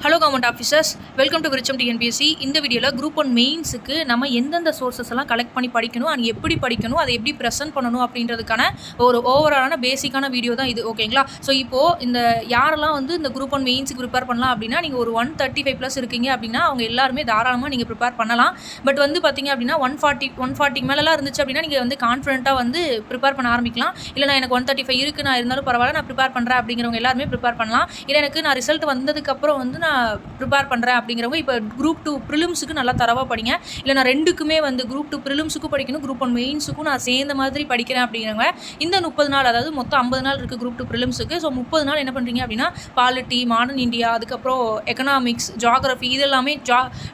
Hello government officers, welcome to Virutcham TNPSC. இந்த வீடியோவில் group 1 மெயின்ஸுக்கு நம்ம எந்தெந்த சோர்சஸ் எல்லாம் கலெக்ட் பண்ணி படிக்கணும் அண்ட் எப்படி படிக்கணும், அதை எப்படி ப்ரெசென்ட் பண்ணணும் அப்படின்றதுக்கான ஒரு ஓவராலான பேசிக்கான வீடியோ தான் இது. ஓகேங்களா? ஸோ இப்போது இந்த யாரெல்லாம் வந்து இந்த குரூப் 1 மெயின்ஸுக்கு ப்ரிப்பேர் பண்ணலாம் அப்படின்னா, நீங்கள் ஒரு 135+ இருக்கீங்க அப்படின்னா அவங்க எல்லாருமே தாராளமாக நீங்கள் ப்ரிப்பேர் பண்ணலாம். பட் வந்து பார்த்தீங்க அப்படின்னா 140 மேலெலாம் இருந்துச்சு அப்படின்னா நீங்கள் வந்து கான்ஃபிடென்ட்டாக வந்து ப்ரிப்பேர் பண்ண ஆரம்பிக்கலாம். இல்லை நான் எனக்கு 135 இருக்குது, நான் இருந்தாலும் பரவாயில்ல, நான் ப்ரிப்பேர் பண்ணுறேன் அப்படிங்கிறவங்க எல்லாருமே ப்ரிப்பேர் பண்ணலாம். இல்லை எனக்கு நான் ரிசல்ட் வந்ததுக்கப்புறம் வந்து நான் ப்ரிப்பேர் பண்ணுறேன் அப்படிங்கிறவங்க இப்போ குரூப் 2 ப்ரிலிம்ஸுக்கு நல்லா தரவாக படிங்க. இல்லை நான் ரெண்டுக்குமே வந்து குரூப் 2 ப்ரிலிம்ஸுக்கும் படிக்கணும், குரூப் 1 மெயின்ஸுக்கும் நான் சேர்ந்த மாதிரி படிக்கிறேன் அப்படிங்கிறவங்க இந்த 30 நாள், அதாவது மொத்தம் 50 நாள் இருக்குது குரூப் 2 ப்ரிலிம்ஸுக்கு. ஸோ 30 நாள் என்ன பண்ணுறீங்க அப்படின்னா பாலிட்டி, மாடர்ன் இந்தியா, அதுக்கப்புறம் எக்கனாமிக்ஸ், ஜியாகிரஃபி, இதெல்லாமே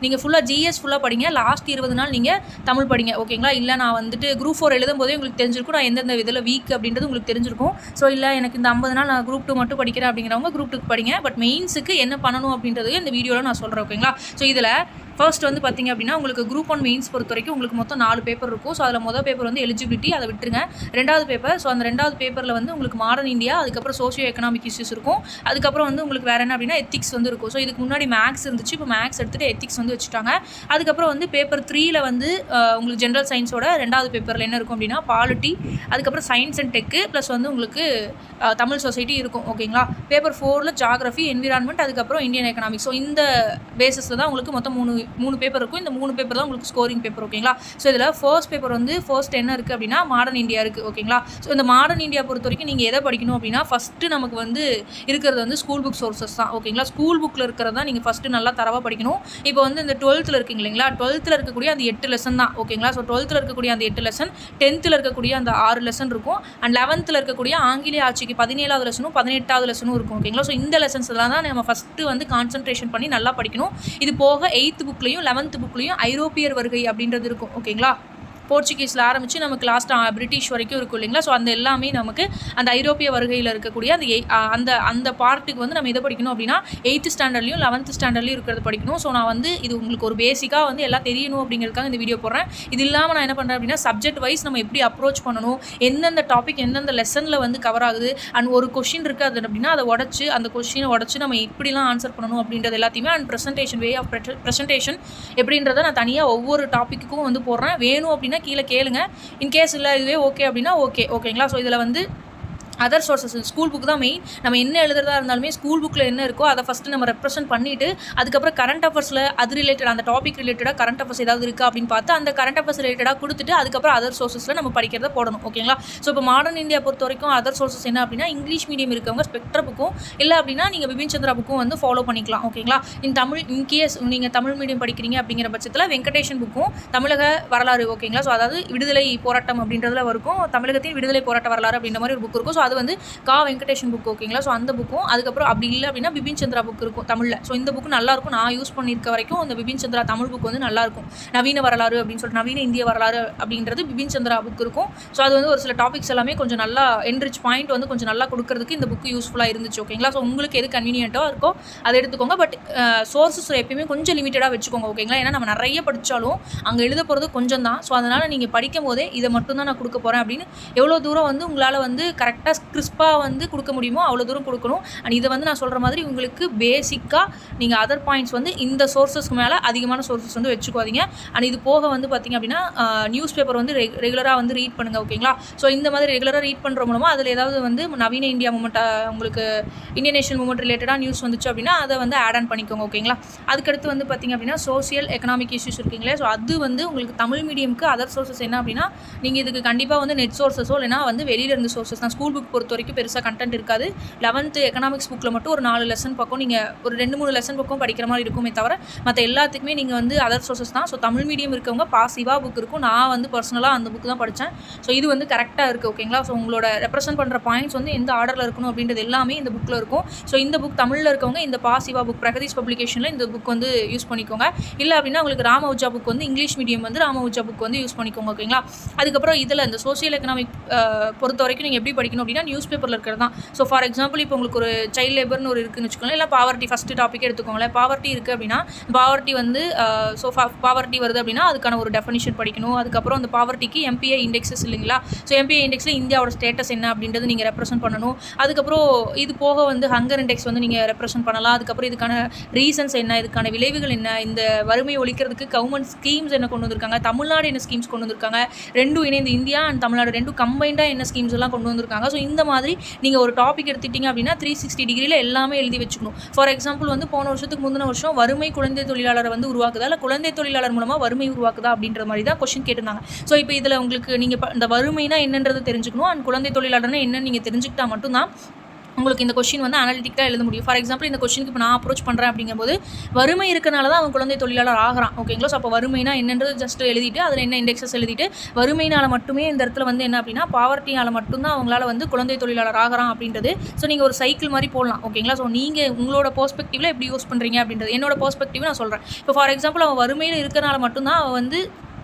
நீங்கள் ஃபுல்லாக ஜிஎஸ் ஃபுல்லாக படிங்க. லாஸ்ட் 20 நாள் நீங்கள் தமிழ் படிங்க. ஓகேங்களா? இல்லை நான் வந்துட்டு குரூப் 4 எழுதும் போதே உங்களுக்கு தெரிஞ்சிருக்கும் நான் எந்தெந்த இதில் வீக் அப்படின்றது உங்களுக்கு தெரிஞ்சிருக்கும். ஸோ இல்லை எனக்கு இந்த 50 நாள் நான் குரூப் 2 மட்டும் படிக்கிறேன் அப்படிங்கிறவங்க குரூப் 2 படிங்க. பட் மெயின்ஸுக்கு என்ன பண்ணணும் அப்படின்றது இந்த வீடியோவில் நான் சொல்கிறேன். ஓகேங்களா? ஸோ இதில் ஃபர்ஸ்ட் வந்து பார்த்திங்க அப்படின்னா உங்களுக்கு குரூப் 1 மெயின்ஸ் பொறுத்த வரைக்கும் உங்களுக்கு மொத்தம் 4 பேப்பர் இருக்கும். ஸோ அதில் மொதல் பேப்பர் வந்து எலிஜிபிலிட்டி, அதை விட்டுருங்க. ரெண்டாவது பேப்பர், ஸோ அந்த ரெண்டாவது பேப்பரில் வந்து உங்களுக்கு மாடர்ன் இந்தியா, அதுக்கப்புறம் சோஷியோ எக்கனாமிக் இஷ்யூஸ் இருக்கும். அதுக்கப்புறம் வந்து உங்களுக்கு வேறு என்ன அப்படின்னா எத்திக்ஸ் வந்து இருக்கும். ஸோ இதுக்கு முன்னாடி மேக்ஸ் இருந்துச்சு, இப்போ மேக்ஸ் எடுத்துகிட்டு எத்திக்ஸ் வந்து வச்சுட்டாங்க. அதுக்கப்புறம் வந்து பேப்பர் 3ல் வந்து உங்களுக்கு ஜென்ரல் சயின்ஸோட ரெண்டாவது பேப்பரில் என்ன இருக்கும் அப்படின்னா பாலிட்டி, அதுக்கப்புறம் சயின்ஸ் அண்ட் டெக்கு ப்ளஸ் வந்து உங்களுக்கு தமிழ் சொசைட்டி இருக்கும். ஓகேங்களா? பேப்பர் 4ல் ஜியாகிரஃபி, என்விரான்மெண்ட், அதுக்கப்புறம் இந்தியன் எக்கனாமிக்ஸ். ஸோ இந்த பேசிஸில் தான் உங்களுக்கு மொத்தம் மூணு பேப்பர் இருக்கும். இந்த 3 பேப்பர் தான் உங்களுக்கு ஸ்கோரிங் பேப்பர். ஓகேங்களா? ஸோ இதில் ஃபர்ஸ்ட் பேப்பர் வந்து ஃபர்ஸ்ட் என்ன இருக்குது அப்படின்னா மாடர்ன் இந்தியா இருக்குது. ஓகேங்களா? ஸோ இந்த மாடர்ன் இந்தியா பொறுத்த வரைக்கும் நீங்கள் எதை படிக்கணும் அப்படின்னா ஃபஸ்ட்டு நமக்கு வந்து இருக்கிறது வந்து ஸ்கூல் புக் சோர்சஸ் தான். ஓகேங்களா? ஸ்கூல் புக்கில் இருக்கிறது தான் நீங்கள் ஃபஸ்ட்டு நல்லா தரவாக படிக்கணும். இப்போ வந்து இந்த 12th இருக்கீங்க இல்லைங்களா, 12th இருக்கக்கூடிய அந்த 8 லெசன் தான். ஓகேங்களா? ஸோ 12th இருக்கக்கூடிய அந்த 8 லெசன், 10th இருக்கக்கூடிய அந்த 6 லெசன் இருக்கும், அண்ட் 11th இருக்கக்கூடிய ஆங்கிலேய ஆட்சிக்கு 17வது லெசனும் 18வது லெசனும் இருக்கும். ஓகேங்களா? ஸோ இந்த லெசன்ஸ் எல்லாம் தான் நம்ம ஃபஸ்ட்டு வந்து கான்சன்ட்ரேஷன் பண்ணி நல்லா படிக்கணும். இது போக 8th புக்லையும் 11th புக்லையும் ஐரோப்பியர் வருகை அப்படின்றது இருக்கும். ஓகேங்களா? போர்ச்சுகீஸில் ஆரம்பித்து நமக்கு லாஸ்ட்டாக பிரிட்டிஷ் வரைக்கும் இருக்கும் இல்லைங்களா. ஸோ அந்த எல்லாமே நமக்கு அந்த ஐரோப்பிய வருகையில் இருக்கக்கூடிய அந்த பார்ட்டுக்கு வந்து நம்ம எதை படிக்கணும் அப்படின்னா 8th ஸ்டாண்டர்ட்லையும் 11th ஸ்டாண்டர்ட்லையும் இருக்கிறது படிக்கணும். ஸோ நான் வந்து இது உங்களுக்கு ஒரு பேசிக்காக வந்து எல்லாம் தெரியணும் அப்படிங்கிறதுக்காக இந்த வீடியோ போடுறேன். இது இல்லாமல் நான் என்ன பண்ணுறேன் அப்படின்னா சப்ஜெக்ட் வைஸ் நம்ம எப்படி அப்ரோச் பண்ணணும், எந்தெந்த டாபிக் எந்தெந்த லெசனில் வந்து கவர் ஆகுது, அண்ட் ஒரு கொஷின் இருக்குது அது அப்படின்னா அதை உடச்சி அந்த கொஷினை உடச்சி நம்ம இப்படிலாம் ஆன்சர் பண்ணணும் அப்படின்றது எல்லாத்தையுமே, and presentation, way of presentation எப்படின்றத நான் தனியாக ஒவ்வொரு டாப்பிக்கும் வந்து போடுறேன். வேணும் அப்படின்னா கீழே கேளுங்க. இன்கேஸ் இல்லை இதுவே ஓகே அப்படின்னா ஓகேங்களா? ஸோ இதில் வந்து அதர் சோர்சஸ், ஸ்கூல் புக் தான் மெயின். நம்ம என்ன எழுதுறதா இருந்தாலுமே ஸ்கூல் புக்கில் என்ன இருக்கோ அதை ஃபஸ்ட்டு நம்ம ரெப்ரசென்ட் பண்ணிவிட்டு அதுக்கப்புறம் கரண்ட் அஃபேர்ஸில் அது ரிலேட்டட், அந்த டாபிக் ரிலேட்டடாக கரண்ட் அஃபேர்ஸ் ஏதாவது இருக்கா அப்படின்னு பார்த்து அந்த கரண்ட் அஃபேர்ஸ் ரிலேட்டடாக கொடுத்துட்டு அதுக்கப்புறம் அதர் சோர்சஸில் நம்ம படிக்கிறத போடணும். ஓகேங்களா? ஸோ இப்போ மாடர்ன் இந்தியா பொறுத்த வரைக்கும் அதர் சோர்சஸ் என்ன அப்படின்னா இங்கிலீஷ் மீடியம் இருக்கவங்க ஸ்பெக்ட்ரா புக்கும், இல்லை அப்படின்னா நீங்கள் பிபின் சந்திரா புக்கும் வந்து ஃபாலோ பண்ணிக்கலாம். ஓகேங்களா? இன்கேஸ் நீங்கள் தமிழ் மீடியம் படிக்கிறீங்க அப்படிங்கிற பட்சத்தில் வெங்கடேஷன் புக்கும் தமிழக வரலாறு. ஓகேங்களா? ஸோ அதாவது விடுதலை போராட்டம் அப்படின்றதுல இருக்கும், தமிழகத்தின் விடுதலை போராட்ட வரலாறு அப்படின்ற மாதிரி ஒரு புக் இருக்கும். ஸோ அது வந்து வெங்கடேஷன் புக். ஓகேங்களா? ஸோ அந்த புக்கும், அதுக்கப்புறம் அப்படி இல்லை அப்படின்னா பிபின் சந்திரா புக் இருக்கும் தமிழில். ஸோ இந்த புக்கு நல்லாயிருக்கும். நான் யூஸ் பண்ணியிருக்க வரைக்கும் இந்த பிபின் சந்திரா தமிழ் புக் வந்து நல்லாயிருக்கும். நவீன வரலாறு அப்படின்னு சொல்லிட்டு நவீன இந்திய வரலாறு அப்படின்றது பிபின் சந்திரா புக் இருக்கும். ஸோ அது வந்து ஒரு சில டாபிக்ஸ் எல்லாமே கொஞ்சம் நல்லா என்ரிச் பாயிண்ட் வந்து கொஞ்சம் நல்லா கொடுக்கறதுக்கு இந்த புக்கு யூஸ்ஃபுல்லாக இருந்துச்சு. ஓகேங்களா? ஸோ உங்களுக்கு எது கன்வீனியன்ட்டாக இருக்கோ அதை எடுத்துக்கோங்க. பட் சோர்சஸ் எப்பயுமே கொஞ்சம் லிமிட்டடாக வச்சுக்கோங்க. ஓகேங்களா? ஏன்னா நம்ம நிறைய படித்தாலும் அங்கே எழுத போகிறது கொஞ்சம் தான். ஸோ அதனால் நீங்கள் படிக்கும் போதே இதை மட்டும் தான் நான் கொடுக்க போகிறேன் அப்படின்னு எவ்வளோ தூரம் வந்து உங்களால் வந்து கரெக்டாக கிறிஸ்பாக வந்து கொடுக்க முடியுமோ அவ்வளோ தூரம் கொடுக்கணும். அண்ட் இதை வந்து நான் சொல்கிற மாதிரி உங்களுக்கு பேசிக்காக நீங்கள் அதர் பாயிண்ட்ஸ் வந்து இந்த சோர்ஸஸ்க்கு மேலே அதிகமான சோர்ஸஸ் வந்து வச்சுக்காதீங்க. அண்ட் இது போக வந்து பார்த்திங்க அப்படின்னா நியூஸ் பேப்பர் வந்து ரெகுலராக வந்து ரீட் பண்ணுங்கள். ஓகேங்களா? ஸோ இந்த மாதிரி ரெகுலராக ரீட் பண்ணுற மூலமாக அதில் ஏதாவது வந்து நவீன இந்தியா மூமெண்ட், உங்களுக்கு இந்தியன் நேஷனல் மூமெண்ட் ரிலேட்டடாக நியூஸ் வந்துச்சு அப்படின்னா அதை வந்து ஆட் ஆன் பண்ணிக்கோங்க. ஓகேங்களா? அதுக்கடுத்து வந்து பார்த்திங்க அப்படின்னா சோசியல் எக்கனாமிக் இஷ்யூஸ் இருக்குங்களே, ஸோ அது வந்து உங்களுக்கு தமிழ் மீடியமுக்கு அதர் சோர்ஸஸ் என்ன அப்படின்னா நீங்கள் இதுக்கு கண்டிப்பாக வந்து நெட் சோர்ஸஸோ இல்லைனா வந்து வெளியில் இருந்து சோர்ஸஸ் தான். ஸ்கூல் புக் பொறுத்த வரைக்கும் பெருசாக கண்டென்ட் இருக்காது. 11th எக்கனாமிக்ஸ் புக்கில் மட்டும் ஒரு 4 லெசன் பக்கம் நீங்கள் ஒரு 2-3 லெசன் பக்கம் படிக்கிற மாதிரி இருக்குமே தவிர மற்ற எல்லாத்துக்குமே நீங்கள் வந்து அதர் சோர்சஸ் தான். ஸோ தமிழ் மீடியம் இருக்கவங்க பாசிவா புக் இருக்கும். நான் வந்து பர்சனலாக அந்த புக்கு தான் படித்தேன். ஸோ இது வந்து கரெக்டாக இருக்குது. ஓகேங்களா? ஸோ உங்களோட ரெப்ரசென்ட் பண்ணுற பாயிண்ட்ஸ் வந்து எந்த ஆர்டரில் இருக்கணும் அப்படின்றது எல்லாமே இந்த புக்கில் இருக்கும். ஸோ இந்த புக் தமிழில் இருக்கவங்க இந்த பாசிவா புக் பிரகதீஷ் பப்ளிகேஷனில் இந்த புக் வந்து யூஸ் பண்ணிக்கோங்க. இல்லை அப்படின்னா உங்களுக்கு ராமவுஜா புக் வந்து இங்கிலீஷ் மீடியம் வந்து ராமவுஜா புக் வந்து யூஸ் பண்ணிக்கோங்க. ஓகேங்களா? அதுக்கப்புறம் இதில் இந்த சோசியல் எக்கனாமிக் பொறுத்த வரைக்கும் நீங்கள் எப்படி படிக்கணும் அப்படின்னா அப்படின்னா நியூஸ் பேப்பரில் இருக்கிறது தான். ஸோ ஃபார் எக்ஸாம்பிள் இப்போ உங்களுக்கு ஒரு சைல்ட் லேபர்னு ஒரு இருக்குன்னு வச்சுக்கோங்களேன், இல்லை பாவர்ட்டி ஃபஸ்ட்டு டாப்பிக்கே எடுத்துக்கோங்களேன். பாவர்ட்டி இருக்குது அப்படின்னா பாவர்ட்டி வந்து பாவர்ட்டி வருது அப்படின்னா அதுக்கான ஒரு டெஃபினிஷன் படிக்கணும். அதுக்கப்புறம் அந்த பாவர்ட்டிக்கு எம்பிஐ இண்டெக்ஸஸ் இல்லைங்களா, ஸோ எம்பிஐ இண்டெக்ஸில் இந்தியாவோட ஸ்டேட்டஸ் என்ன அப்படின்றது நீங்கள் ரெப்ரசென்ட் பண்ணணும். அதுக்கப்புறம் இது போக வந்து ஹங்கர் இண்டெக்ஸ் வந்து நீங்கள் ரெப்ரசென்ட் பண்ணலாம். அதுக்கப்புறம் இதுக்கான ரீசன்ஸ் என்ன, இதுக்கான விளைவுகள் என்ன, இந்த வறுமையை ஒழிக்கிறதுக்கு கவர்மெண்ட் ஸ்கீம்ஸ் என்ன கொண்டு வந்திருக்காங்க, தமிழ்நாடு என்ன ஸ்கீம்ஸ் கொண்டு வந்திருக்காங்க, ரெண்டும் இணைந்து இந்தியா அண்ட் தமிழ்நாடு ரெண்டும் கம்பைண்டாக என்ன ஸ்கீம்ஸ் எல்லாம் கொண்டு வந்திருக்காங்க. ஸோ இந்த மாதிரி நீங்கள் ஒரு டாபிக் எடுத்துக்கிட்டீங்க அப்படின்னா 360 டிகிரியில் எல்லாமே எழுதி வச்சுக்கணும். ஃபார் எக்ஸாம்பிள் வந்து போன வருஷத்துக்கு முந்தின வருஷம் வறுமை குழந்தை தொழிலாளரை வந்து உருவாக்குதா, இல்லை குழந்தை தொழிலாளர் மூலமாக வறுமை உருவாக்குதா அப்படின்ற மாதிரி தான் கொஸ்டின் கேட்டிருந்தாங்க. ஸோ இப்போ இதில் உங்களுக்கு நீங்கள் இந்த வறுமைனா என்னன்றது தெரிஞ்சுக்கணும் அண்ட் குழந்தை தொழிலாளர்னா என்னன்னு நீங்கள் தெரிஞ்சுக்கிட்டா மட்டும்தான் உங்களுக்கு இந்த கொஸ்டின் வந்து அனாலிட்டிக்காக எழுத முடியும். ஃபார் எக்ஸாம்பிள் இந்த கொஸ்டினுக்கு இப்போ நான் அப்ரோச் பண்ணுறேன் அப்படிங்கும்போது வறுமை இருக்கனால தான் அவன் குழந்தை தொழிலாளர் ஆகிறான். ஓகேங்களா, ஸோ அப்போ வறுமைனா என்னன்றது ஜஸ்ட் எழுதிட்டு அதில் என்ன இண்டெக்ஸஸ் எழுதிட்டு வறுமையினால் மட்டுமே இந்த இடத்துல வந்து என்ன அப்படின்னா பாவர்ட்டியால் மட்டும்தான் அவங்களால வந்து குழந்தை தொழிலாளர் ஆகிறான் அப்படின்றது. ஸோ நீங்கள் ஒரு சைக்கிள் மாதிரி போடலாம். ஓகேங்களா, ஸோ நீங்கள் உங்களோட பெர்ஸ்பெக்டிவில் எப்படி யூஸ் பண்ணுறீங்க அப்படின்றது என்னோட பெர்ஸ்பெக்டிவ் நான் சொல்கிறேன். இப்போ ஃபார் எக்ஸாம்பிள் அவன் வறுமையில் இருக்கனால மட்டும்தான் அவன் வந்து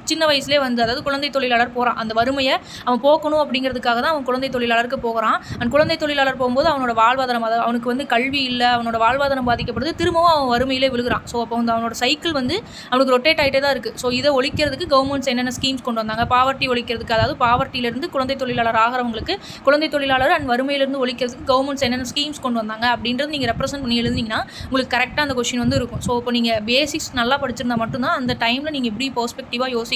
சின்ன வயசுலேயே வந்து அதாவது குழந்தை தொழிலாளர் போகிறான். அந்த வறுமையை அவன் போக்கணும் அப்படிங்கிறதுக்காக தான் அவன் குழந்தை தொழிலாளருக்கு போகிறான். அந்த குழந்தை தொழிலாளர் போகும்போது அவனோட வாழ்வாதாரம், அதாவது அவனுக்கு வந்து கல்வி இல்லை, அவனோட வாழ்வாதாரம் பாதிக்கப்படுது, திரும்பவும் அவன் வறுமையிலே விழுகிறான். ஸோ அப்போ வந்து அவனோட சைக்கிள் வந்து அவனுக்கு ரொட்டேட் ஆகிட்டே தான் இருக்குது. ஸோ இதை ஒழிக்கிறதுக்கு கவர்மெண்ட்ஸ் என்னென்ன ஸ்கீம்ஸ் கொண்டு வந்தாங்க, பாவர்ட்டி ஒழிக்கிறதுக்கு, அதாவது பாவர்ட்டியிலேருந்து குழந்தை தொழிலாளர் ஆகிறவங்களுக்கு குழந்தை தொழிலாளர் அண்ட் வறுமையிலேருந்து ஒழிக்கிறதுக்கு கவர்மெண்ட்ஸ் என்னென்ன ஸ்கீம்ஸ் கொண்டு வந்தாங்க அப்படின்றது நீங்கள் ரெப்ரசென்ட் பண்ணி எழுதிங்கன்னா உங்களுக்கு கரெக்டாக அந்த கொஸ்டின் வந்து இருக்கும். ஸோ இப்போ நீங்கள் பேசிக்ஸ் நல்லா படிச்சிருந்தா மட்டும்தான் அந்த டைமில் நீங்கள் எப்படி பெர்ஸ்பெக்டிவாக யோசிக்கிறீங்களோ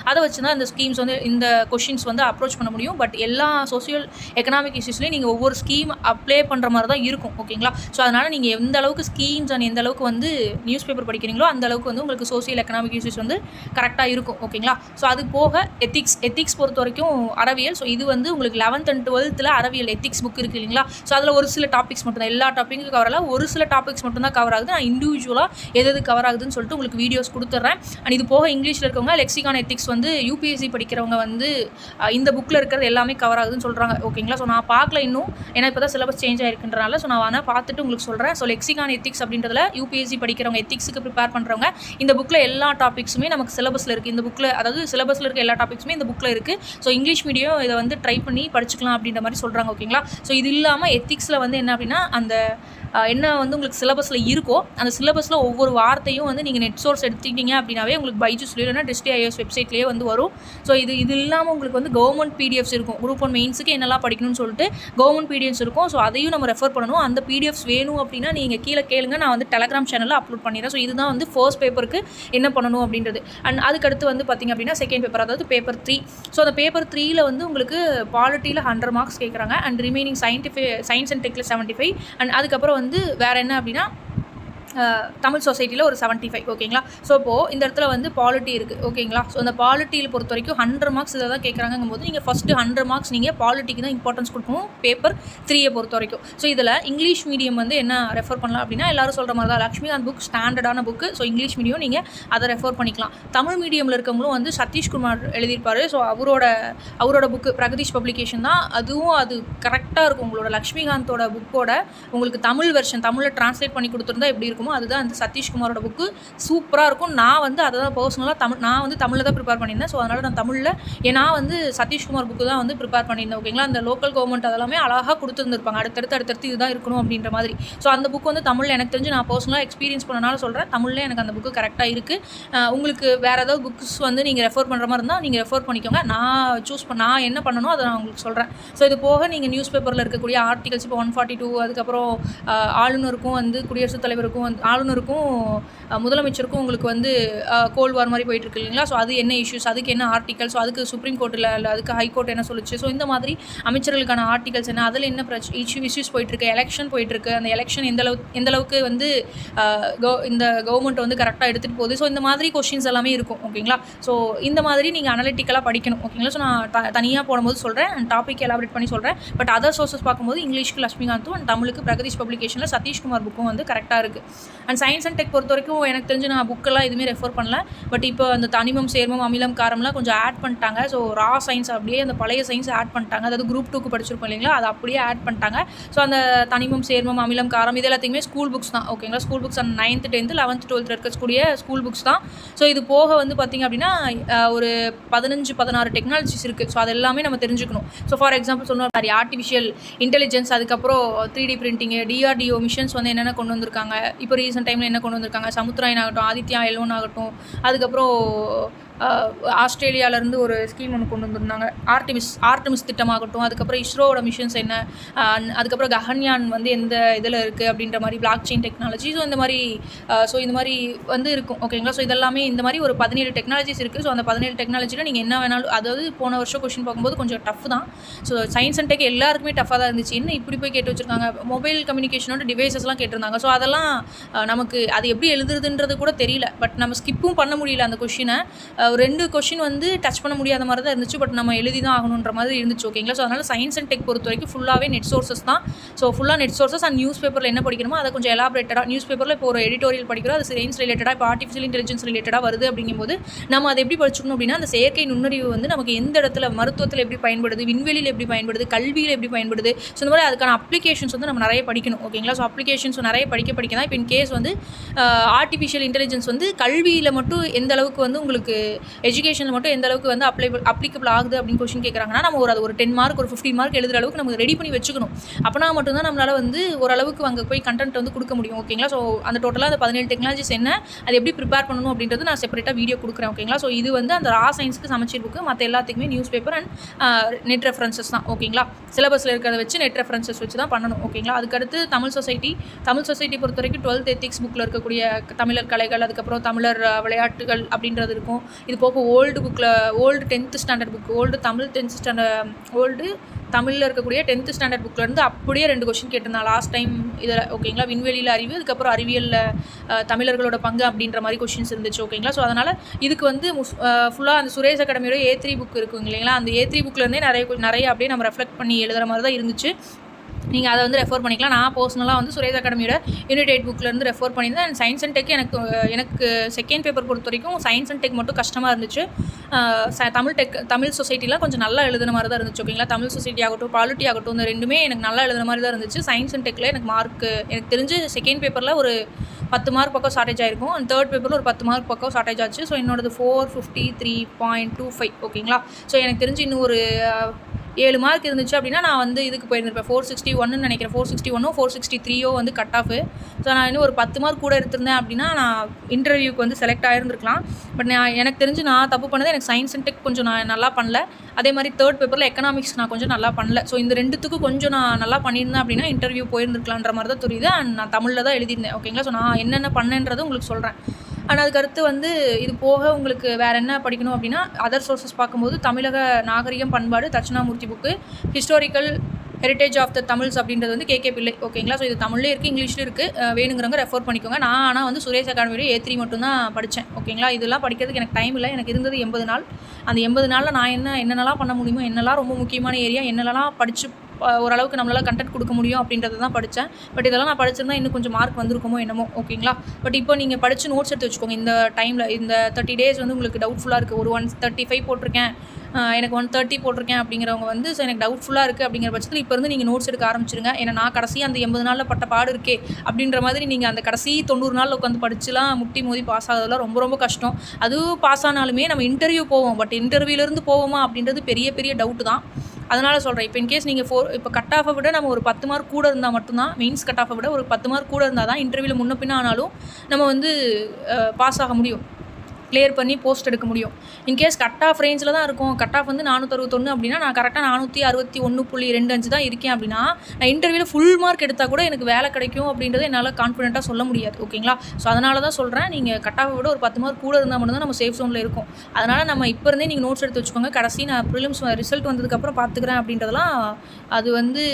அதை வச்சு தான் இந்த ஸ்கீம்ஸ் வந்து இந்த கொஷின்ஸ் வந்து அப்ரோச் பண்ண முடியும். பட் எல்லா சோசியல் எக்கனாமிக் இஷ்யூஸ்லேயும் நீங்கள் ஒவ்வொரு ஸ்கீம் அப்ளை பண்ணுற மாதிரி தான் இருக்கும். ஓகேங்களா, ஸோ அதனால் நீங்கள் எந்த அளவுக்கு ஸ்கீம்ஸ் அண்ட் எந்த அளவுக்கு வந்து நியூஸ் பேப்பர் படிக்கிறீங்களோ அந்த அளவுக்கு வந்து உங்களுக்கு சோசியல் எக்கனாமிக் இஷ்யூஸ் வந்து கரெக்டாக இருக்கும். ஓகேங்களா, ஸோ அது போக எத்திக்ஸ் பொறுத்த வரைக்கும் அறிவியல். ஸோ இது வந்து உங்களுக்கு 11th and 12th அறிவியல் எத்திக்ஸ் புக் இருக்குது இல்லைங்களா, ஸோ அதில் ஒரு சில டாபிக்ஸ் மட்டும் தான், எல்லா டாப்பிக்கும் கவர் ஆகல, ஒரு சில டாபிக்ஸ் மட்டும் தான் கவர் ஆகுது. நான் இண்டிவிஜுவலாக எது கவர் ஆகுதுன்னு சொல்லிட்டு உங்களுக்கு வீடியோஸ் கொடுத்துட்றேன். அண்ட் இது போக இங்கிலீஷில் இருக்கவங்க லெக்சிகான் எத்திக்ஸ் வந்து யூபிஎஸ்சி படிக்கிறவங்க வந்து இந்த புக்கில் இருக்கிறது எல்லாமே கவர் ஆகுதுன்னு சொல்கிறாங்க. ஓகேங்களா, ஸோ நான் பார்க்கல இன்னும், ஏன்னா இப்போ தான் சிலபஸ் சேஞ்ச் ஆகிருக்குன்றனால. ஸோ நான் வேணால் பார்த்துட்டு உங்களுக்கு சொல்கிறேன். ஸோ லெக்சிகான் எத்திக்ஸ் அப்படின்றதுல யூபிஎஸ்சி படிக்கிறவங்க எத்திக்ஸுக்கு ப்ரிப்பேர் பண்ணுறவங்க இந்த புக்கில் எல்லா டாபிக்ஸுமே நமக்கு சிலபஸில் இருக்குது. இந்த புக்கில் அதாவது சிலபஸில் இருக்க எல்லா டாபிக்ஸுமே இந்த புக்கில் இருக்குது. ஸோ இங்கிலீஷ் மீடியம் இதை வந்து ட்ரை பண்ணி படிச்சுக்கலாம் அப்படின்ற மாதிரி சொல்கிறாங்க. ஓகேங்களா, ஸோ இது இல்லாமல் எத்திக்ஸில் வந்து என்ன அப்படின்னா அந்த என்ன வந்து உங்களுக்கு சிலபஸில் இருக்கோ அந்த சிலபஸில் ஒவ்வொரு வார்த்தையும் வந்து நீங்கள் நெட் சோர்ஸ் எடுத்துக்கிட்டீங்க அப்படின்னாவே உங்களுக்கு பைஜூஸ் இல்லைன்னா டிஸ்ட்ரிக்ட் வெப்சைட்லேயே வந்து வரும். ஸோ இது இல்லாமல் உங்களுக்கு வந்து கவர்மெண்ட் பிடிஎஃப்ஸ் இருக்கும். குரூப் 1 மெயின்ஸுக்கு என்னெல்லாம் படிக்கணும்னு சொல்லிட்டு கவர்மெண்ட் பிடிஎஃப்ஸ் இருக்கும். ஸோ அதையும் நம்ம ரெஃபர் பண்ணணும். அந்த பிடிஎஃப்ஸ் வேணும் அப்படின்னா நீங்கள் கீழே கேளுங்க, நான் வந்து டெலகிராம் சேனலில் அப்லோட் பண்ணிடுறேன். ஸோ இதுதான் வந்து ஃபர்ஸ்ட் பேப்பருக்கு என்ன பண்ணணும் அப்படின்றது. அண்ட் அதுக்கடுத்து வந்து பார்த்திங்க அப்படின்னா செகண்ட் பேப்பர், அதாவது பேப்பர் 3. ஸோ அந்த பேப்பர் 3ல் வந்து உங்களுக்கு பாலிட்டியில் 100 மார்க்ஸ் கேட்குறாங்க அண்ட் ரிமைனிங் சயின்ஸ் அண்ட் டெக்கில் 75 அண்ட் அதுக்கப்புறம் வந்து வேறு என்ன அப்படின்னா தமிழ் சொசைட்டியில் ஒரு 75. ஓகேங்களா, ஸோ இப்போது இந்த இடத்துல வந்து பாலிட்டி இருக்குது. ஓகேங்களா, ஸோ அந்த பாலிட்டியில் பொறுத்த வரைக்கும் 100 மார்க்ஸ் இதை தான் கேட்குறாங்கும் போது நீங்கள் ஃபஸ்ட்டு 100 மார்க்ஸ் நீங்கள் பாலிட்டிக்கு தான் இம்பார்ட்டன்ஸ் கொடுக்கணும் பேப்பர் 3 பொறுத்த வரைக்கும். ஸோ இதில் இங்கிலீஷ் மீடியம் வந்து என்ன ரெஃபர் பண்ணலாம் அப்படின்னா எல்லாரும் சொல்கிற மாதிரி தான் லக்ஷ்மிகாந்த் புக் ஸ்டாண்டர்டான புக்கு. ஸோ இங்கிலீஷ் மீடியம் நீங்கள் அதை ரெஃபர் பண்ணிக்கலாம். தமிழ் மீடியமில் இருக்கவங்களும் வந்து சதீஷ்குமார் எழுதியிருப்பார். ஸோ அவரோட புக்கு பிரகதீஷ் பப்ளிகேஷன் தான், அதுவும் அது கரெக்டாக இருக்கும். உங்களோட லக்ஷ்மிகாந்தோட புக்கோட உங்களுக்கு தமிழ் வெர்ஷன் தமிழில் ட்ரான்ஸ்லேட் பண்ணி கொடுத்துருந்தா எப்படி இருக்கும், அதுதான் அந்த சதீஷ்குமாரோட புக்கு சூப்பராக இருக்கும். நான் வந்து அதை தான் பர்சனலாக நான் வந்து தமிழில் தான் ப்ரிப்பேர் பண்ணியிருந்தேன். ஸோ அதனால் நான் தமிழில் நான் வந்து சதீஷ்குமார் புக்கு தான் வந்து ப்ரிப்பேர் பண்ணியிருந்தேன். ஓகேங்களா, அந்த லோக்கல் கவர்மெண்ட் அதெல்லாமே அழகாக கொடுத்துருந்துருப்பாங்க, அடுத்தடுத்து இதுதான் இருக்கணும் அப்படின்ற மாதிரி. ஸோ அந்த புக்கு வந்து தமிழில் எனக்கு தெரிஞ்சு நான் பர்சனலாக எக்ஸ்பீரியன்ஸ் பண்ணனால சொல்கிறேன், தமிழில் எனக்கு அந்த புக்கு கரெக்டாக இருக்குது. உங்களுக்கு வேறு ஏதாவது புக்ஸ் வந்து நீங்கள் ரெஃபர் பண்ணுற மாதிரி இருந்தால் நீங்கள் ரெஃபர் பண்ணிக்கோங்க. நான் என்ன பண்ணணும் அதை நான் உங்களுக்கு சொல்கிறேன். ஸோ இது போக நீங்கள் நியூஸ் பேப்பரில் இருக்கக்கூடிய ஆர்டிகல்ஸ் இப்போ 142 அதுக்கப்புறம் ஆளுநருக்கும் வந்து குடியரசுத் தலைவருக்கும் ஆளுநருக்கும் முதலமைச்சருக்கும் உங்களுக்கு வந்து கோல்ட் வார் மாதிரி போயிட்டு இருக்கு இல்லைங்களா. ஸோ அது என்ன இஷ்யூஸ், அதுக்கு என்ன ஆர்டிகல், ஸோ அதுக்கு சுப்ரீம் கோர்ட்டில் இல்லை அதுக்கு ஹைகோர்ட் என்ன சொல்லிச்சு, ஸோ இந்த மாதிரி அமைச்சர்களுக்கான ஆர்டிகல்ஸ் என்ன, அதில் என்ன இஷ்யூஸ் போயிட்டுருக்கு, எலெக்ஷன் போயிட்டுருக்கு, அந்த எலெக்ஷன் எந்த அளவுக்கு வந்து இந்த கவர்மெண்ட் வந்து கரெக்டாக எடுத்துகிட்டு போகுது. ஸோ இந்த மாதிரி கொஷின்ஸ் எல்லாமே இருக்கும். ஓகேங்களா, ஸோ இந்த மாதிரி நீங்கள் அனலிட்டிக்கலாக படிக்கணும். ஓகேங்களா, ஸோ நான் தனியாக போடும்போது சொல்கிறேன், டாபிக் எலாபரேட் பண்ணி சொல்கிறேன். பட் அதர் சோர்ஸஸ் பார்க்கும்போது இங்கிலீஷ்க்கு லக்ஷ்மிகாந்தும் அண்ட் தமிழுக்கு பிரகதீஷ் பப்ளிகேஷனில் சதீஷ்குமார் புக்கும் வந்து கரெக்டாக இருக்குது. அண்ட் சயின்ஸ் அண்ட் டெக் பொறுத்த வரைக்கும் எனக்கு தெரிஞ்சு நான் புக்கெல்லாம் எதுவுமே ரெஃபர் பண்ணல. பட் இப்போ அந்த தனிமம், சேர்மம், அமிலம், காரம்லாம் கொஞ்சம் ஆட் பண்ணிட்டாங்க. ஸோ ரா சயின்ஸ் அப்படியே அந்த பழைய சயின்ஸ் ஆட் பண்ணிட்டாங்க. அதாவது குரூப் 2க்கு படிச்சிருப்போம் இல்லைங்களா, அதை அப்படியே ஆட் பண்ணிட்டாங்க. ஸோ அந்த தனிமம், சேர்மம், அமிலம், காரம் இது எல்லாத்தையுமே ஸ்கூல் புக்ஸ் தான். ஓகேங்களா, ஸ்கூல் புக்ஸ் அந்த 9th 10th 11th 12th இருக்கக்கூடிய ஸ்கூல் புக்ஸ் தான். ஸோ இது போக வந்து பார்த்திங்க அப்படின்னா ஒரு 15-16 டெக்னாலஜிஸ் இருக்குது. ஸோ அது எல்லாமே நம்ம தெரிஞ்சுக்கணும். ஸோ ஃபார் எக்ஸாம்பிள் சொன்ன மாதிரி ஆர்டிஃபிஷியல் இன்டெலிஜென்ஸ், அதுக்கப்புறம் 3D பிரிண்டிங்கு, DRDO மிஷன்ஸ் வந்து என்னென்ன கொண்டு வந்திருக்காங்க, இப்போ ரீசெண்ட் டைமில் என்ன கொண்டு வந்திருக்காங்க, சமுத்திராயன் ஆகட்டும், ஆதித்யா L1 ஆகட்டும், அதுக்கப்புறம் ஆஸ்திரேலியாவிலேருந்து ஒரு ஸ்கீம் ஒன்று கொண்டு வந்திருந்தாங்க, ஆர்டமிஸ் திட்டமாகட்டும், அதுக்கப்புறம் இஸ்ரோவோட மிஷன்ஸ் என்ன, அதுக்கப்புறம் ககன்யான் வந்து எந்த இதில் இருக்குது அப்படின்ற மாதிரி, பிளாக் செயின் டெக்னாலஜி. ஸோ இந்த மாதிரி வந்து இருக்கும். ஓகேங்களா, ஸோ இதெல்லாமே இந்த மாதிரி ஒரு 17 டெக்னாலஜிஸ் இருக்குது. ஸோ அந்த 17 டெக்னாலஜியில் நீங்கள் என்ன வேணாலும், அதாவது போன வருஷம் கொஷின் பார்க்கும்போது கொஞ்சம் டஃப் தான். ஸோ சயின்ஸ் அண்ட் டெக் எல்லாருக்குமே டஃப்பாக தான் இருந்துச்சு. என்ன இப்படி போய் கேட்டு வச்சுருக்காங்க, மொபைல் கம்யூனிகேஷனோட டிவைசஸ்லாம் கேட்டிருந்தாங்க. ஸோ அதெல்லாம் நமக்கு அது எப்படி எழுதுறதுன்றது கூட தெரியல. பட் நம்ம ஸ்கிப்பும் பண்ண முடியல அந்த கொஷினை. 2 கொஷின் வந்து டச் பண்ண முடியாத மாதிரி தான் இருந்துச்சு. பட் நம்ம எழுதி தான் ஆகணுன்ற மாதிரி இருந்துச்சு. ஓகேங்களா, ஸோ அதனால் சயின்ஸ் அண்ட் டெக் பொறுத்த வரைக்கும் ஃபுல்லாகவே நெட் சோர்சஸ் தான். ஸோ ஃபுல்லாக நெட் சோர்சஸ் அண்ட் நியூஸ் பேப்பரில் என்ன படிக்கணுமோ அதை கொஞ்சம் எலாபரேட்டடாக, நியூஸ் பேப்பரில் இப்போ ஒரு எடிட்டோரியல் படிக்கிறோம், அது சயின்ஸ் ரிலேட்டடாக, இப்போ ஆர்டிஃபிஷியல் இன்டெலிஜென்ஸ் ரிலேட்டடாக வருது அப்படிங்கும்போது நம்ம அதை எப்படி படிச்சுக்கணும் அப்படின்னா, அந்த செயற்கை நுண்ணறிவு வந்து நமக்கு எந்த இடத்துல, மருத்துவத்தில் எப்படி பயன்படுது, விண்வெளியில் எப்படி பயன்படுது, கல்வியில் எப்படி பயன்படுது, ஸோ இந்த மாதிரி அதுக்கான அப்ளிகேஷன்ஸ் வந்து நம்ம நிறைய படிக்கணும். ஓகேங்களா, ஸோ அப்ளிகேஷன்ஸ் நிறைய படிக்க தான் இப்போ இன் கேஸ் வந்து ஆர்டிஃபிஷியல் இன்டெலிஜென்ஸ் வந்து கல்வியில் மட்டும் எந்த அளவுக்கு வந்து உங்களுக்கு எஜுகேஷனில் மட்டும் எந்த அளவுக்கு வந்து அப்ளிகபிள் ஆகுது அப்படின்னு கொஸ்டின் கேட்குறாங்கன்னா, நம்ம ஒரு 10 மார்க் ஒரு 15 மார்க் எழுதுகிற அளவுக்கு நம்ம ரெடி பண்ணி வச்சுக்கணும். அப்போனா மட்டும்தான் நம்மளால் வந்து ஓரளவுக்கு அங்கே போய் கண்டென்ட் வந்து கொடுக்க முடியும். ஓகேங்களா, ஸோ அந்த டோட்டலாக அந்த 17 டெக்னாலஜிஸ் என்ன, அது எப்படி ப்ரிப்பேர் பண்ணணும் அப்படின்றது நான் செப்பரேட்டாக வீடியோ கொடுக்குறேன். ஓகேங்களா, ஸோ இது வந்து அந்த ரா சயின்ஸுக்கு சமச்சீர் புக்கு, மற்ற எல்லாத்துக்குமே news paper and net references தான். ஓகேங்களா, சிலபஸில் இருக்கிறத வச்சு நெட் ரெஃபரன்சஸ் வச்சு தான் பண்ணணும். ஓகேங்களா, அதுக்கடுத்து தமிழ் சொசைட்டி பொறுத்த வரைக்கும் 12th எத்திக்ஸ் புக்கில் இருக்கக்கூடிய தமிழர் கலைகள், அதுக்கப்புறம் தமிழர் விளையாட்டுகள் அப்படின்றது இருக்கும். இது போக old 10th standard book, old தமிழில் இருக்கக்கூடிய 10th ஸ்டாண்டர்ட் புக்கிலேருந்து அப்படியே 2 கொஷின் கேட்டிருந்தான் லாஸ்ட் டைம் இதில். ஓகேங்களா, விண்வெளியில் அறிவு, அதுக்கப்புறம் அறிவியலில் தமிழர்களோட பங்கு அப்படின்ற மாதிரி கொஷின்ஸ் இருந்துச்சு. ஓகேங்களா, ஸோ அதனால் இதுக்கு வந்து ஃபுல்லாக அந்த சுரேஷ் அகாடமியோட A3 புக் இருக்கும் இல்லைங்களா, அந்த A3 புக்லேருந்தே நிறைய அப்படியே நம்ம ரெஃப்ளெக்ட் பண்ணி எழுதுகிற மாதிரி தான் இருந்துச்சு. நீங்கள் அதை வந்து ரெஃபர் பண்ணிக்கலாம். நான் பர்சனலாக வந்து சுரேஷ் அகாடமியோட யூனிட் 8 புக்லேருந்து ரெஃபர் பண்ணியிருந்தேன். அண்ட் சயின்ஸ் அண்ட் டெக் எனக்கு செகண்ட் பேப்பர் பொறுத்த வரைக்கும் சயின்ஸ் அண்ட் டெக் மட்டும் கஷ்டமாக இருந்துச்சு. தமிழ் சொசைட்டிலாம் கொஞ்சம் நல்லா எழுதுன மாதிரி தான் இருந்துச்சு. ஓகேங்களா, தமிழ் சொசைட்டி ஆகட்டும், பாலிட்டி ஆகட்டும், இந்த ரெண்டுமே எனக்கு நல்லா எழுதுன மாதிரி தான் இருந்துச்சு. சயின்ஸ் அண்ட் டெக்கில் எனக்கு தெரிஞ்சு செகண்ட் பேப்பரில் ஒரு 10 மார்க் பக்கம் ஷார்ட்டேஜ் ஆகிருக்கும். அண்ட் தேர்ட் பேப்பரில் ஒரு 10 மார்க் பக்கம் ஷார்ட்டேஜ் ஆச்சு. ஸோ என்னோடது 453.25. ஓகேங்களா, ஸோ எனக்கு தெரிஞ்சு இன்னும் ஒரு 7 மார்க் இருந்துச்சு அப்படின்னா நான் வந்து இதுக்கு போயிருந்திருப்பேன். 461 நினைக்கிறேன், 461 463 வந்து கட் ஆஃபு. ஸோ நான் இன்னும் ஒரு 10 மார்க் கூட எடுத்திருந்தேன் அப்படின்னா நான் இன்டர்வியூக்கு வந்து செலக்ட் ஆகிருந்துருக்கலாம். பட் எனக்கு தெரிஞ்சு நான் தப்பு பண்ணது, எனக்கு சயின்ஸ் அண்ட் டெக் கொஞ்சம் நான் நல்லா பண்ணல. அதே மாதிரி தேர்ட் பேப்பரில் எக்கனாமிக்ஸ் நான் கொஞ்சம் நல்லா பண்ணல. ஸோ இந்த ரெண்டுத்துக்கும் கொஞ்சம் நான் நல்லா பண்ணியிருந்தேன் அப்படின்னா இன்டர்வியூ போயிருந்துருக்கலான்ற மாதிரி தான் தெரியுது. அண்ட் நான் தமிழில் தான் எழுதியிருந்தேன். ஓகேங்களா, ஸோ நான் என்னென்ன பண்ணேன்றதை உங்களுக்கு சொல்கிறேன். அண்ட் அதுக்கடுத்து வந்து இது போக உங்களுக்கு வேறு என்ன படிக்கணும் அப்படின்னா, அதர் சோர்ஸஸ் பார்க்கும்போது தமிழக நாகரிகம் பண்பாடு Dakshinamurthy book, historical heritage of the Tamils அப்படின்றது வந்து KK பிள்ளை. ஓகேங்களா, ஸோ இது தமிழ்லேயே இருக்குது, இங்கிலீஷ்லேயும் இருக்குது, வேணுங்கிறவங்க ரெஃபர் பண்ணிக்கோங்க. நான் ஆனால் வந்து சுரேஷ் அகாடமியோட A3 மட்டும் தான் படித்தேன். ஓகேங்களா, இதெல்லாம் படிக்கிறதுக்கு எனக்கு டைம் இல்லை. எனக்கு இருந்தது 80 நாள். அந்த 80 நாளில் நான் என்னென்னலாம் பண்ண முடியுமோ, என்னெல்லாம் ரொம்ப முக்கியமான ஏரியா, என்னென்னலாம் படித்து ஓரளவுக்கு நம்மளால் கண்டென்ட் கொடுக்க முடியும் அப்படின்றத தான் படித்தேன். பட் இதெல்லாம் நான் படிச்சிருந்தா இன்னும் கொஞ்சம் மார்க் வந்திருக்குமோ என்னமோ. ஓகேங்களா, பட் இப்போ நீங்கள் படித்து நோட்ஸ் எடுத்து வச்சுக்கோங்க. இந்த டைமில் இந்த 30 days வந்து உங்களுக்கு டவுட்ஃபுல்லாக இருக்குது. ஒரு 135 போட்டிருக்கேன், எனக்கு 130 போட்டிருக்கேன் அப்படிங்கிறவங்க வந்து ஸோ எனக்கு டவுட்ஃபுல்லாக இருக்குது அப்படிங்கிற பட்சத்தில் இப்போ இருந்து நீங்கள் நோட்ஸ் எடுக்க ஆரம்பிச்சிருங்க. ஏன்னா நான் கடைசி அந்த 80 நாளில் பட்ட பாடு இருக்கே அப்படின்ற மாதிரி நீங்கள் அந்த கடைசி 90 நாளில் உட்காந்து படிச்சுலாம் முட்டி மோதி பாஸ் ஆகிறதுலாம் ரொம்ப ரொம்ப கஷ்டம். அதுவும் பாஸ் ஆனாலுமே நம்ம இன்டர்வியூ போவோம். பட் இன்டர்வியூலேருந்து போவோமா அப்படின்றது பெரிய பெரிய டவுட்டு தான். அதனால் சொல்கிறேன், இப்போ இன்கேஸ் நீங்கள் இப்போ கட் ஆஃபை விட நம்ம ஒரு 10 மார்க் கூட இருந்தால் மட்டும்தான், மெயின்ஸ் கட் ஆஃபை விட ஒரு 10 மார்க் கூட இருந்தால் தான் இன்டர்வியூவில் முன்ன பின்ன ஆனாலும் நம்ம வந்து பாஸ் ஆக முடியும், கிளியர் பண்ணி போஸ்ட் எடுக்க முடியும். இன்கேஸ் கட் ஆஃப் ரேஞ்சில் தான் இருக்கும், கட் ஆஃப் வந்து 461 அப்படின்னா நான் கரெக்டாக 461.25 தான் இருக்கேன் அப்படின்னா நான் இன்டர்வியூவில் ஃபுல் மார்க் எடுத்தால் கூட எனக்கு வேலை கிடைக்கும் அப்படின்றத என்னால் கான்ஃபிடென்ட்டாக சொல்ல முடியாது. ஓகேங்களா, ஸோ அதனால தான் சொல்கிறேன், நீங்கள் கட் ஆஃபை விட ஒரு 10 மார்க் கூட இருந்தால் மட்டும் தான் நம்ம சேஃப் ஜோனில் இருக்கும். அதனால் நம்ம இப்போ இருந்தே நீங்கள் நோட்ஸ் எடுத்து வச்சுக்கோங்க. கடைசி நான் ப்ரிலிம்ஸ் ரிசல்ட் வந்ததுக்கப்புறம் பார்த்துக்கிறேன் அப்படின்றதெல்லாம் அது வந்து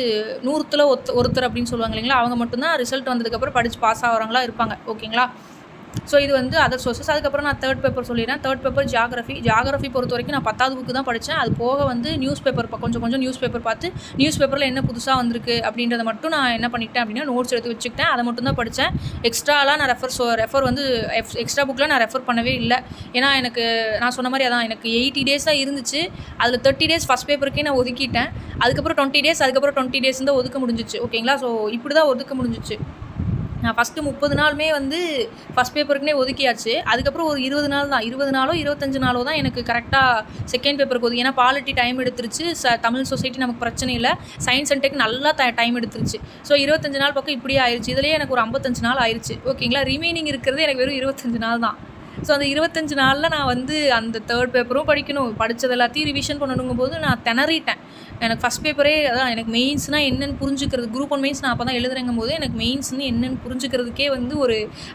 100ல் ஒருத்தர் அப்படின்னு சொல்லுவாங்க இல்லைங்களா, அவங்க மட்டும்தான் ரிசல்ட் வந்ததுக்கப்புறம் படித்து பாஸ் ஆகிறவங்களா இருப்பாங்க. ஓகேங்களா, ஸோ இது வந்து அதர் சோர்ஸஸ். அதுக்கப்புறம் நான் தேர்ட் பேப்பர் சொல்லிடுறேன். தேர்ட் பேப்பர் ஜியாகிரஃபி பொறுத்த வரைக்கும் நான் 10வது புக்கு தான் படித்தேன். அது போக வந்து நியூஸ் பேப்பர் கொஞ்சம் நியூஸ் பேப்பர் பார்த்து நியூஸ் பேப்பரில் என்ன புதுசாக வந்திருக்கு அப்படின்றத மட்டும் நான் என்ன பண்ணிட்டேன் அப்படின்னா நோட்ஸ் எடுத்து வச்சுக்கிட்டேன். அதை மட்டும் தான் படித்தேன். எக்ஸ்ட்ராலாம் நான் ரெஃபர் வந்து எக்ஸ்ட்ரா புக்கில் நான் ரெஃபர் பண்ணவே இல்லை. ஏன்னா எனக்கு நான் சொன்ன மாதிரி அதான் எனக்கு 80 days தான் இருந்துச்சு. அதில் 30 days ஃபஸ்ட் பேப்பருக்கே நான் ஒதுக்கிட்டேன். அதுக்கப்புறம் 20 days அதுக்கப்புறம் 20 days தான் ஒதுக்க முடிஞ்சிச்சு. ஓகேங்களா? ஸோ இப்படி தான் ஒதுக்க முடிஞ்சிச்சு. நான் ஃபஸ்ட்டு 30 நாளுமே வந்து ஃபஸ்ட் பேப்பருக்குனே ஒதுக்கியாச்சு. அதுக்கப்புறம் ஒரு 20 நாள் தான், 20 நாளோ 25 நாளோ தான் எனக்கு கரெக்டாக செகண்ட் பேப்பருக்கு ஒதுக்கி. ஏன்னா பாலிட்டி டைம் எடுத்துருச்சு, தமிழ் சொசைட்டி நமக்கு பிரச்சனை இல்லை, சயின்ஸ் அண்ட் டெக் நல்லா டைம் எடுத்துருச்சு. ஸோ 25 நாள் பக்கம் இப்படியே ஆயிடுச்சு. இதுலேயே எனக்கு ஒரு 55 நாள் ஆயிடுச்சு. ஓகேங்களா? ரிமைனிங் இருக்கிறது எனக்கு வெறும் 25 நாள் தான். ஸோ அந்த 25 நாளில் நான் வந்து அந்த தேர்ட் பேப்பரும் படிக்கணும், படித்தது எல்லாத்தையும் ரிவிஷன் பண்ணணுங்கும் போது நான் திணறிட்டேன். எனக்கு ஃபஸ்ட் பேப்பரே அதான் எனக்கு மெயின்ஸ்னால் என்னென்னு புரிஞ்சுக்கிறது, குரூப் 1 மெயின்ஸ் நான் அப்போ தான் எழுதுறங்கும் போது எனக்கு மெயின்ஸ்னு என்னென்னு புரிஞ்சுக்கிறதுக்கே வந்து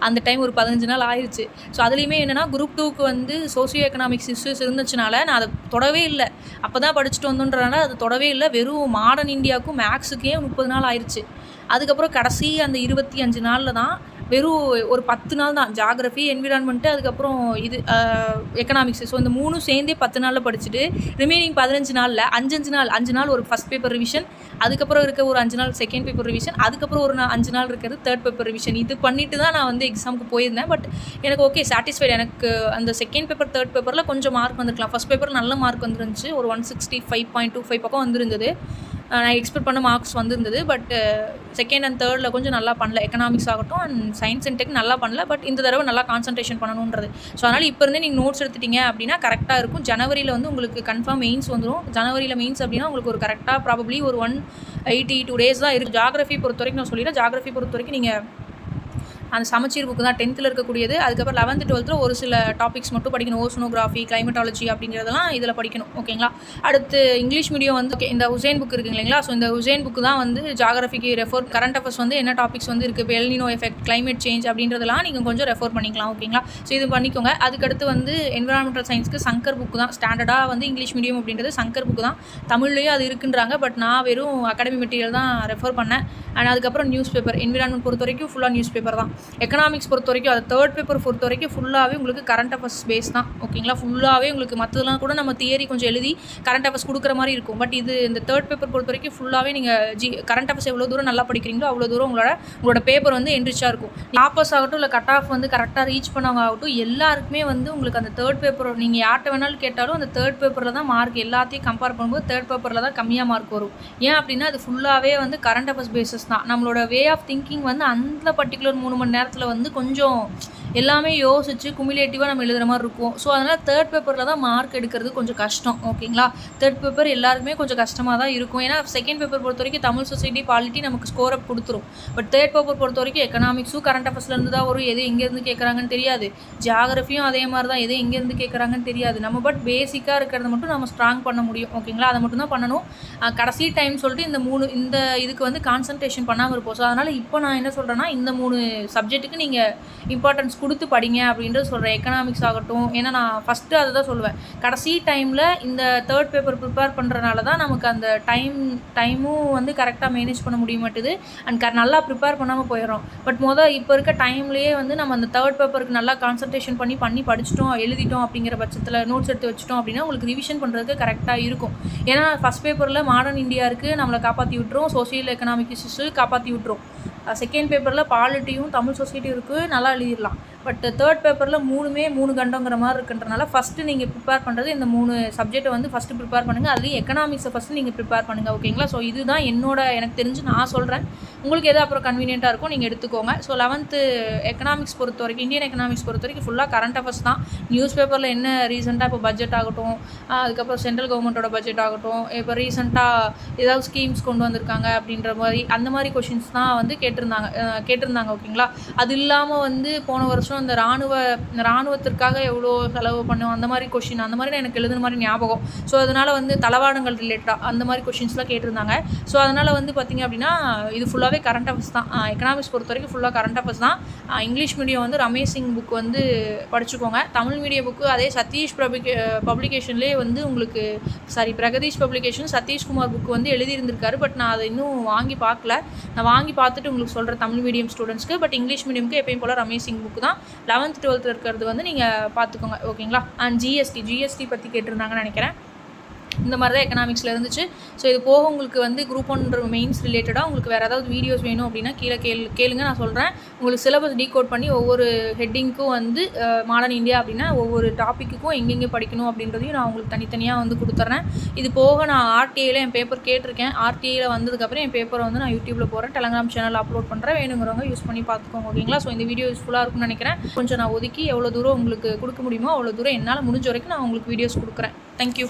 அந்த டைம் ஒரு 15 நாள் ஆயிடுச்சு. ஸோ அதுலேயுமே என்னென்னா குரூப் 2க்கு வந்து சோசியோ எக்கனாமிக்ஸ் இஷ்யூஸ் இருந்துச்சுனால நான் அதை தொடவே இல்லை. அப்போ தான் படிச்சுட்டு வந்தோன்றனால அதை தொடவே இல்லை. வெறும் மாடர்ன் இந்தியாவுக்கும் மேக்ஸுக்கே 30 நாள் ஆயிடுச்சு. அதுக்கப்புறம் கடைசி அந்த 25 நாளில் தான் வெறும் ஒரு 10 நாள் தான் ஜியாகிரஃபி, என்விரான்மெண்ட்டு, அதுக்கப்புறம் இது எக்கனாமிக்ஸ். ஸோ இந்த 3 சேர்ந்தே 10 நாளில் படிச்சுட்டு ரிமைனிங் 15 நாளில் 5 நாள் ஒரு ஃபஸ்ட் பேப்பர் ரிவிஷன், அதுக்கப்புறம் இருக்க ஒரு 5 நாள் செகண்ட் பேப்பர் ரிவிஷன், அதுக்கப்புறம் ஒரு 5 நாள் இருக்கிறது தேர்ட் பேப்பர் ரிவிஷன். இது பண்ணிட்டு தான் நான் வந்து எக்ஸாமுக்கு போயிருந்தேன். பட் எனக்கு ஓகே சாட்டிஸ்ஃபைடு. எனக்கு அந்த செகண்ட் பேப்பர் தேர்ட் பேப்பரில் கொஞ்சம் மார்க் வந்துருக்கலாம். ஃபஸ்ட் பேப்பர் நல்ல மார்க் வந்துருந்துச்சு, ஒரு 165.25 பக்கம் வந்துருந்தது. நான் எக்ஸ்பெக்ட் பண்ண மார்க்ஸ் வந்திருந்தது. பட் செகண்ட் அண்ட் தேர்டில் கொஞ்சம் நல்லா பண்ணல. எக்கனாமிக்ஸ் ஆகட்டும் அண்ட் சயின்ஸ் அண்ட் டெக் நல்லா பண்ணல. பட் இந்த தடவை நல்லா கான்சன்ட்ரேஷன் பண்ணணுன்றது. ஸோ அதனால் இப்போ இருந்தே நீங்கள் நோட்ஸ் எடுத்துட்டீங்க அப்படின்னா கரெக்டாக இருக்கும். ஜனவரியில் வந்து உங்களுக்கு கன்ஃபார்ம் மெயின்ஸ் வந்துடும். ஜனவரியில் மெயின்ஸ் அப்படின்னா உங்களுக்கு ஒரு கரெக்டாக ப்ராபப்ளி ஒரு 182 days தான் இருக்குது. ஜியாகிரஃபி பொறுத்த வரைக்கும் நான் சொல்லிடுறேன். ஜியாகிரஃபி பொறுத்த வரைக்கும் நீங்கள் அந்த சமச்சீர் புக்கு தான் 10th இருக்கக்கூடியது. அதுக்கப்புறம் 11th 12th ஒரு சில டாபிக்ஸ் மட்டும் படிக்கணும். ஓசனோகிராஃபி, கிளைமட்டாலஜி அப்படிங்கிறதெல்லாம் இதில் படிக்கணும். ஓகேங்களா? அடுத்து இங்கிலீஷ் மீடியம் வந்து இந்த ஹுசேன் புக் இருக்குது இல்லைங்களா? ஸோ இந்த ஹுசேன் புக்கு தான் வந்து ஜியாகிரஃபிக்கு ரெஃபர். கரண்ட் அஃபேர்ஸ் வந்து என்ன டாபிக்ஸ் வந்து இருக்குது, இப்போ எல்னினோ எஃபெக்ட், கிளைமேட் சேஞ்ச் அப்படின்றதெல்லாம் நீங்கள் கொஞ்சம் ரெஃபர் பண்ணிக்கலாம். ஓகேங்களா? ஸோ இது பண்ணிக்கோங்க. அதுக்கடுத்து வந்து என்விரான்மெண்டல் சயின்ஸ்க்கு சங்கர் புக்கு தான் ஸ்டாண்டர்டாக வந்து இங்கிலீஷ் மீடியம் அப்படின்றது சங்கர் புக்கு தான். தமிழ்லேயும் அது இருக்குன்றாங்க. பட் நான் வெறும் அகாடமி மெட்டீரியல் தான் ரெஃபர் பண்ணேன். அண்ட் அதுக்கப்புறம் நியூஸ் பேப்பர், என்விரான்மெண்ட் பொறுத்த வரைக்கும் ஃபுல்லாக நியூஸ் பேப்பர் தான். எக்கனாமிக்ஸ் பொறுத்த வரைக்கும் அது தேர்ட் பேப்பர் பொறுத்த வரைக்கும் ஃபுல்லாகவே உங்களுக்கு கரண்ட் அஃபேர்ஸ் பேஸ் தான். ஓகேங்களா? ஃபுல்லாகவே உங்களுக்கு மற்றதெல்லாம் கூட நம்ம தியரி கொஞ்சம் எழுதி கரண்ட் அஃபேர்ஸ் கொடுக்குற மாதிரி இருக்கும். பட் இது இந்த தேர்ட் பேப்பர் பொறுத்த வரைக்கும் ஃபுல்லாகவே நீங்கள் கரண்ட் அஃபேர்ஸ் எவ்வளோ தூரம் நல்லா படிக்கிறீங்களோ அவ்வளோ தூரம் உங்களோட பேப்பர் வந்து என்ரிச்சாக இருக்கும். டாப்பர்ஸ் ஆகட்டும் இல்லை கட் ஆஃப் வந்து கரெக்டாக ரீச் பண்ணவங்க ஆகட்டும் எல்லாருக்குமே வந்து உங்களுக்கு அந்த தேர்ட் பேப்பர் நீங்கள் யார்கிட்ட வேணாலும் கேட்டாலும் அந்த தேர்ட் பேப்பரில் தான் மார்க் எல்லாத்தையும் கம்பேர் பண்ணும்போது தேர்ட் பேப்பரில் தான் கம்மியாக மார்க் வரும். ஏன் அப்படின்னா அது ஃபுல்லாகவே வந்து கரண்ட் அஃபேர்ஸ் பேஸஸ் தான். நம்மளோட வே ஆஃப் திங்கிங் வந்து அந்த பர்டிகுலர் 3 மணி நேரத்தில் வந்து கொஞ்சம் எல்லாமே யோசிச்சு குமுலேட்டிவாக நம்ம எழுதுகிற மாதிரி இருக்கும். ஸோ அதனால் தேர்ட் பேப்பரில் தான் மார்க் எடுக்கிறது கொஞ்சம் கஷ்டம். ஓகேங்களா? தேர்ட் பேப்பர் எல்லாருக்குமே கொஞ்சம் கஷ்டமாக தான் இருக்கும். ஏன்னா செகண்ட் பேப்பர் பொறுத்த வரைக்கும் தமிழ் சொசைட்டி பாலிட்டி நமக்கு ஸ்கோர் அப் கொடுத்துரும். பட் தேர்ட் பேப்பர் பொறுத்த வரைக்கும் எக்கனாமிக்ஸும் கரண்ட் அஃபேர்ஸ்லேருந்து தான் வரும். எது எங்கேருந்து கேட்குறாங்கன்னு தெரியாது. ஜியாகிரஃபியும் அதே மாதிரி தான், எது எங்கேருந்து கேட்குறாங்கன்னு தெரியாது. நம்ம பட் பேசிக்காக இருக்கிறத மட்டும் நம்ம ஸ்ட்ராங் பண்ண முடியும். ஓகேங்களா? அதை மட்டும் தான் பண்ணணும். கடைசி டைம் சொல்லிட்டு இந்த இதுக்கு வந்து கான்சன்ட்ரேஷன் பண்ணாமல் இருப்போம். ஸோ அதனால் இப்போ நான் என்ன சொல்கிறேன்னா இந்த 3 சப்ஜெக்ட்டுக்கு நீங்கள் இம்பார்ட்டன்ஸ் கொடுத்து படிங்க அப்படின்றது சொல்கிறேன். எக்கனாமிக்ஸ் ஆகட்டும். ஏன்னா நான் ஃபஸ்ட்டு அதை தான் சொல்லுவேன். கடைசி டைமில் இந்த தேர்ட் பேப்பர் ப்ரிப்பேர் பண்ணுறனால தான் நமக்கு அந்த டைமும் வந்து கரெக்டாக மேனேஜ் பண்ண முடிய மாட்டுது. அண்ட் நல்லா ப்ரிப்பேர் பண்ணாமல் போயிடும். பட் இப்போ இருக்க டைம்லேயே வந்து நம்ம அந்த தேர்ட் பேப்பருக்கு நல்லா கான்சன்ட்ரேஷன் பண்ணி படிச்சிட்டோம், எழுதிட்டோம் அப்படிங்கிற பட்சத்தில் நோட்ஸ் எடுத்து வச்சுட்டோம் அப்படின்னா உங்களுக்கு ரிவிஷன் பண்ணுறதுக்கு கரெக்டாக இருக்கும். ஏன்னா ஃபஸ்ட் பேப்பரில் மாடர்ன் இந்தியா இருக்குது, நம்மளை காப்பாற்றி விட்டுரும். சோசியல் எக்கனாமிக் இஷ்யூஸு காப்பாற்றி விட்டுரும். செகண்ட் பேப்பரில் பாலிட்டியும் தமிழ் சொசைட்டியும் இருக்குது, நல்லா எழுதிடலாம். பட் தேர்ட் பேப்பரில் 3 கண்டங்கிற மாதிரி இருக்குன்றனால ஃபஸ்ட்டு நீங்கள் ப்ரிப்பேர் பண்ணுறது இந்த 3 சப்ஜெக்டை வந்து ஃபஸ்ட்டு ப்ரிப்பேர் பண்ணுங்கள். அதுலேயும் எக்கனாமிக்ஸை ஃபஸ்ட்டு நீங்கள் ப்ரிப்பேர் பண்ணுங்கள். ஓகேங்களா? ஸோ இதுதான் எனக்கு தெரிஞ்சு நான் சொல்கிறேன். உங்களுக்கு எது அப்புறம் கன்வீனியண்ட்டாக இருக்கும் நீங்கள் எடுத்துக்கோங்க. ஸோ 11th எக்கனாமிக்ஸ் பொறுத்த வரைக்கும், இந்தியன் எக்கனாமிக்ஸ் பொறுத்த வரைக்கும் ஃபுல்லாக கரண்ட் அஃபேர்ஸ் தான். நியூஸ் பேப்பரில் என்ன ரீசெண்டாக இப்போ பட்ஜெட் ஆகட்டும், அதுக்கப்புறம் சென்ட்ரல் கவர்மெண்ட்டோட பட்ஜெட் ஆகட்டும், இப்போ ரீசெண்டாக ஏதாவது ஸ்கீம்ஸ் கொண்டு வந்திருக்காங்க அப்படின்ற மாதிரி அந்த மாதிரி கொஷின்ஸ் தான் வந்து கேட்டிருந்தாங்க. ஓகேங்களா? அது இல்லாமல் வந்து போன வருஷம் இந்த இராணுவத்திற்காக எவ்வளோ செலவு பண்ணும் அந்த மாதிரி கொஷின், அந்த மாதிரி எனக்கு எழுதுன மாதிரி ஞாபகம். ஸோ அதனால் வந்து தளவாடங்கள் ரிலேட்டடாக அந்த மாதிரி கொஷின்ஸ்லாம் கேட்டிருந்தாங்க. ஸோ அதனால் வந்து பார்த்திங்க அப்படின்னா இது ஃபுல்லாகவே கரண்ட் அஃபேர்ஸ் தான். எக்கனாமிக்ஸ் பொறுத்த வரைக்கும் ஃபுல்லாக கரண்ட் அஃபேர்ஸ் தான். இங்கிலீஷ் மீடியம் வந்து ரமேஷ் சிங் புக் வந்து படிச்சுக்கோங்க. தமிழ் மீடியம் புக்கு அதே சதீஷ் பப்ளிகேஷன்லேயே வந்து உங்களுக்கு பிரகதீஷ் பப்ளிகேஷன் சதீஷ்குமார் புக் வந்து எழுதியிருந்திருக்காரு. பட் நான் அதை இன்னும் வாங்கி பார்க்கல. நான் வாங்கி பார்த்துட்டு உங்களுக்கு சொல்கிறேன் தமிழ் மீடியம் ஸ்டூடெண்ட்ஸ்க்கு. பட் இங்கிலீஷ் மீடியமுக்கு எப்பயும் போல் ரமேஷ் சிங் புக்கு தான். 11th 12th இருக்கிறது வந்து நீங்கள் பார்த்துக்கோங்க. ஓகேங்களா? அண்ட் ஜிஎஸ்டி பற்றி கேட்டிருந்தாங்கன்னு நினைக்கிறேன். இந்த மாதிரி தான் எக்கனாமிக்ஸில் இருந்துச்சு. ஸோ இது போக உங்களுக்கு வந்து குரூப் 1 மெயின்ஸ் ரிலேட்டடாக உங்களுக்கு வேறு ஏதாவது வீடியோஸ் வேணும் அப்படின்னா கீழே கேளுங்க, நான் சொல்கிறேன். உங்களுக்கு சிலபஸ் டீகோட் பண்ணி ஒவ்வொரு ஹெட்டிங்க்கும் வந்து மாடர்ன் இந்தியா அப்படின்னா ஒவ்வொரு டாப்பிக்குக்கும் எங்கெங்கே படிக்கணும் அப்படின்றதையும் நான் உங்களுக்கு தனித்தனியாக வந்து கொடுத்துட்றேன். இது போக நான் ஆர்டிஐயில் என் பேப்பர் கேட்டிருக்கேன். ஆர்டிஐயில் வந்ததுக்கப்புறம் என் பேப்பரை வந்து நான் யூடியூப்பில் போகிறேன், டெலகிராம் சேனல் அப்லோட் பண்ணுறேன். வேணுங்கிறவங்க யூஸ் பண்ணி பார்த்துக்கோங்க. ஓகேங்களா? ஸோ இந்த வீடியோ யூஸ்ஃபுல்லாக இருக்கும்னு நினைக்கிறேன். கொஞ்சம் நான் ஒதுக்கி எவ்வளோ தூரம் உங்களுக்கு கொடுக்க முடியுமோ அவ்வளோ தூரம் என்னால் முடிஞ்ச வரைக்கும் நான் உங்களுக்கு வீடியோஸ் கொடுக்குறேன். தேங்க்யூ.